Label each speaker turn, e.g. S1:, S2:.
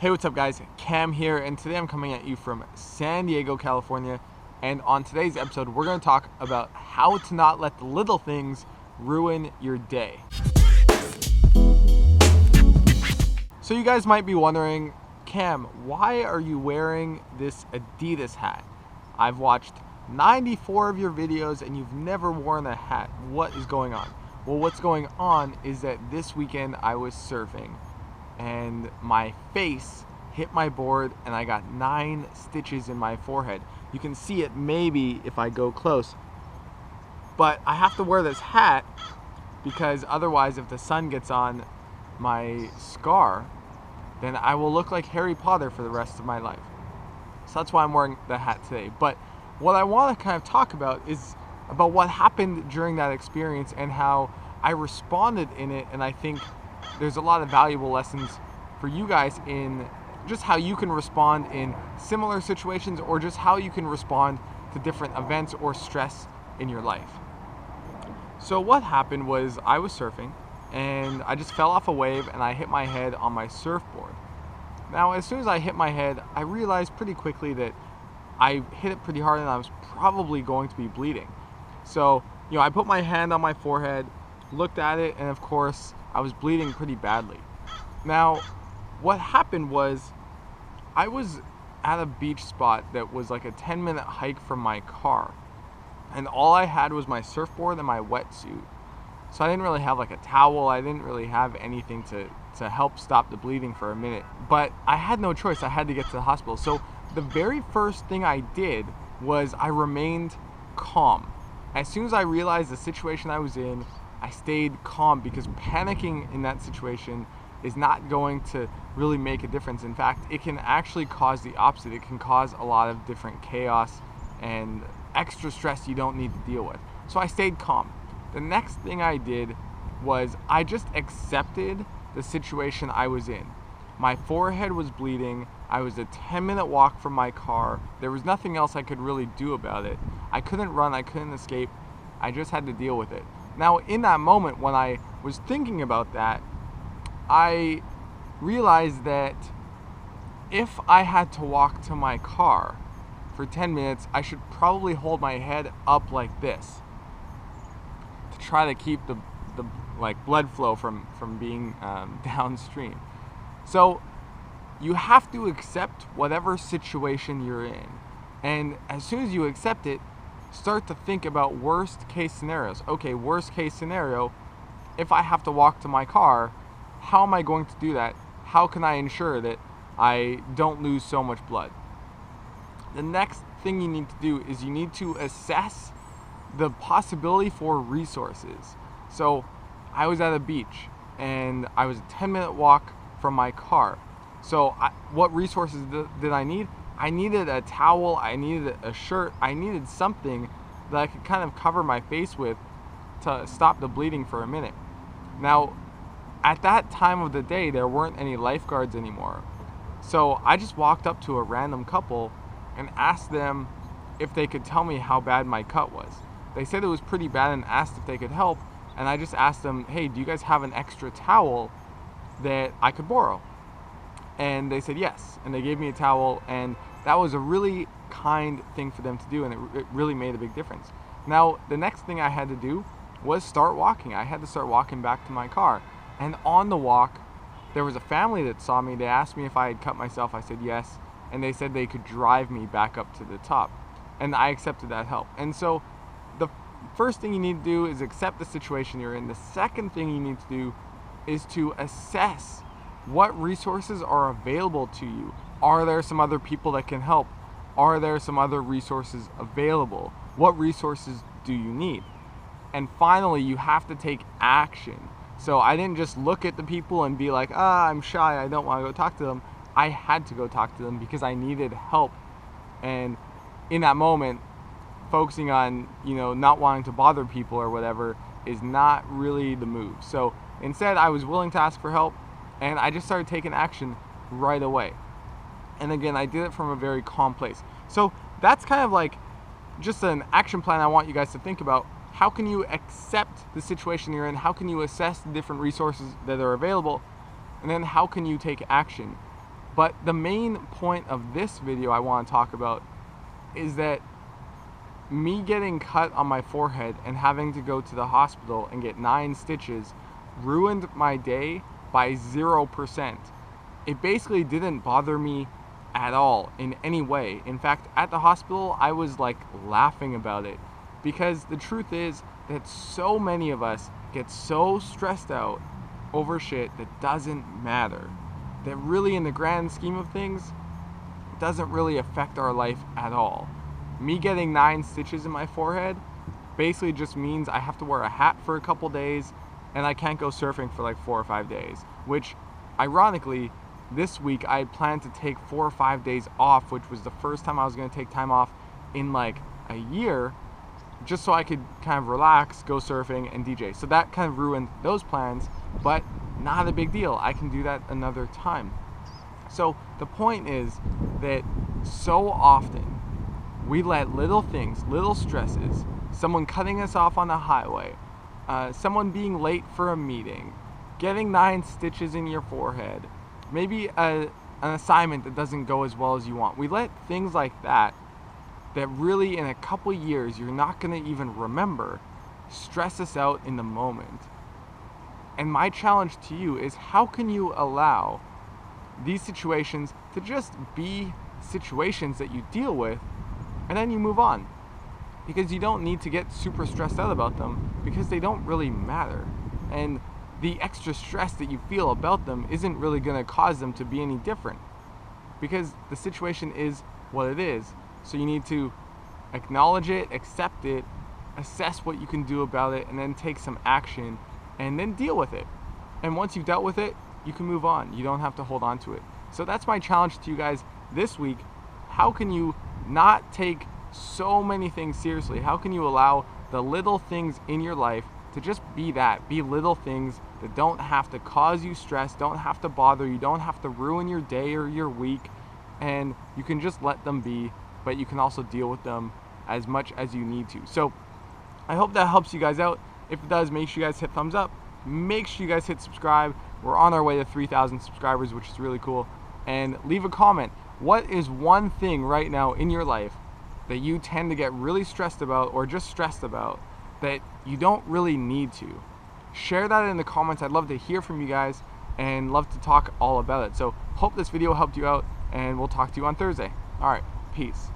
S1: Hey, what's up guys? Cam here, and today I'm coming at you from San Diego, California. And on today's episode, we're going to talk about how to not let the little things ruin your day. So you guys might be wondering, Cam, why are you wearing this Adidas hat? I've watched 94 of your videos and you've never worn a hat. What is going on? Well, what's going on is that this weekend I was surfing and my face hit my board and I got 9 stitches in my forehead. You can see it maybe if I go close, but I have to wear this hat because otherwise if the sun gets on my scar, then I will look like Harry Potter for the rest of my life. So that's why I'm wearing the hat today. But what I want to kind of talk about is about what happened during that experience and how I responded in it, and I think there's a lot of valuable lessons for you guys in just how you can respond in similar situations, or just how you can respond to different events or stress in your life. So what happened was I was surfing and I just fell off a wave and I hit my head on my surfboard. Now, as soon as I hit my head, I realized pretty quickly that I hit it pretty hard and I was probably going to be bleeding. So, I put my hand on my forehead, looked at it, and of course, I was bleeding pretty badly. Now, what happened was I was at a beach spot that was like a 10-minute hike from my car, and all I had was my surfboard and my wetsuit. So I didn't really have like a towel, I didn't really have anything to help stop the bleeding for a minute. But I had no choice, I had to get to the hospital. So the very first thing I did was I remained calm. As soon as I realized the situation I was in, I stayed calm, because panicking in that situation is not going to really make a difference. In fact, it can actually cause the opposite. It can cause a lot of different chaos and extra stress you don't need to deal with. So I stayed calm. The next thing I did was I just accepted the situation I was in. My forehead was bleeding. I was a 10-minute walk from my car. There was nothing else I could really do about it. I couldn't run, I couldn't escape. I just had to deal with it. Now, in that moment, when I was thinking about that, I realized that if I had to walk to my car for 10 minutes, I should probably hold my head up like this to try to keep the blood flow from being downstream. So you have to accept whatever situation you're in, and as soon as you accept it, start to think about worst case scenarios. Okay, worst case scenario, if I have to walk to my car, how am I going to do that? How can I ensure that I don't lose so much blood? The next thing you need to do is you need to assess the possibility for resources. So I was at a beach and I was a 10-minute walk from my car. So what resources did I need? I needed a towel, I needed a shirt, I needed something that I could kind of cover my face with to stop the bleeding for a minute. Now, at that time of the day, there weren't any lifeguards anymore. So I just walked up to a random couple and asked them if they could tell me how bad my cut was. They said it was pretty bad and asked if they could help, and I just asked them, hey, do you guys have an extra towel that I could borrow? And they said yes, and they gave me a towel, and that was a really kind thing for them to do, and it really made a big difference. Now, the next thing I had to do was start walking. I had to start walking back to my car. And on the walk, there was a family that saw me. They asked me if I had cut myself. I said yes, and they said they could drive me back up to the top, and I accepted that help. And so the first thing you need to do is accept the situation you're in. The second thing you need to do is to assess what resources are available to you. Are there some other people that can help? Are there some other resources available? What resources do you need? And finally, you have to take action. So I didn't just look at the people and be like, I'm shy, I don't want to go talk to them. I had to go talk to them because I needed help. And in that moment, focusing on, not wanting to bother people or whatever is not really the move. So instead, I was willing to ask for help, and I just started taking action right away. And again, I did it from a very calm place. So that's kind of like just an action plan I want you guys to think about. How can you accept the situation you're in? How can you assess the different resources that are available? And then how can you take action? But the main point of this video I want to talk about is that me getting cut on my forehead and having to go to the hospital and get 9 stitches ruined my day by 0%. It basically didn't bother me at all in any way. In fact, at the hospital, I was like laughing about it, because the truth is that so many of us get so stressed out over shit that doesn't matter, that really in the grand scheme of things doesn't really affect our life at all. Me getting 9 stitches in my forehead basically just means I have to wear a hat for a couple days and I can't go surfing for like 4 or 5 days, which ironically this week I had planned to take 4 or 5 days off, which was the first time I was going to take time off in like a year, just so I could kind of relax, go surfing, and DJ. So that kind of ruined those plans, but not a big deal. I can do that another time. So the point is that so often we let little things, little stresses, someone cutting us off on the highway, someone being late for a meeting, getting 9 stitches in your forehead, maybe an assignment that doesn't go as well as you want. We let things like that really in a couple years you're not going to even remember stress us out in the moment. And my challenge to you is, how can you allow these situations to just be situations that you deal with and then you move on? Because you don't need to get super stressed out about them, because they don't really matter. And the extra stress that you feel about them isn't really going to cause them to be any different, because the situation is what it is. So you need to acknowledge it, accept it, assess what you can do about it, and then take some action and then deal with it. And once you've dealt with it, you can move on. You don't have to hold on to it. So that's my challenge to you guys this week. How can you not take so many things seriously? How can you allow the little things in your life to just be that, be little things that don't have to cause you stress, don't have to bother you, don't have to ruin your day or your week, and you can just let them be, but you can also deal with them as much as you need to. So I hope that helps you guys out. If it does, make sure you guys hit thumbs up. Make sure you guys hit subscribe. We're on our way to 3,000 subscribers, which is really cool. And leave a comment. What is one thing right now in your life that you tend to get really stressed about, or just stressed about, that you don't really need to? Share that in the comments. I'd love to hear from you guys and love to talk all about it. So hope this video helped you out, and we'll talk to you on Thursday. All right, peace.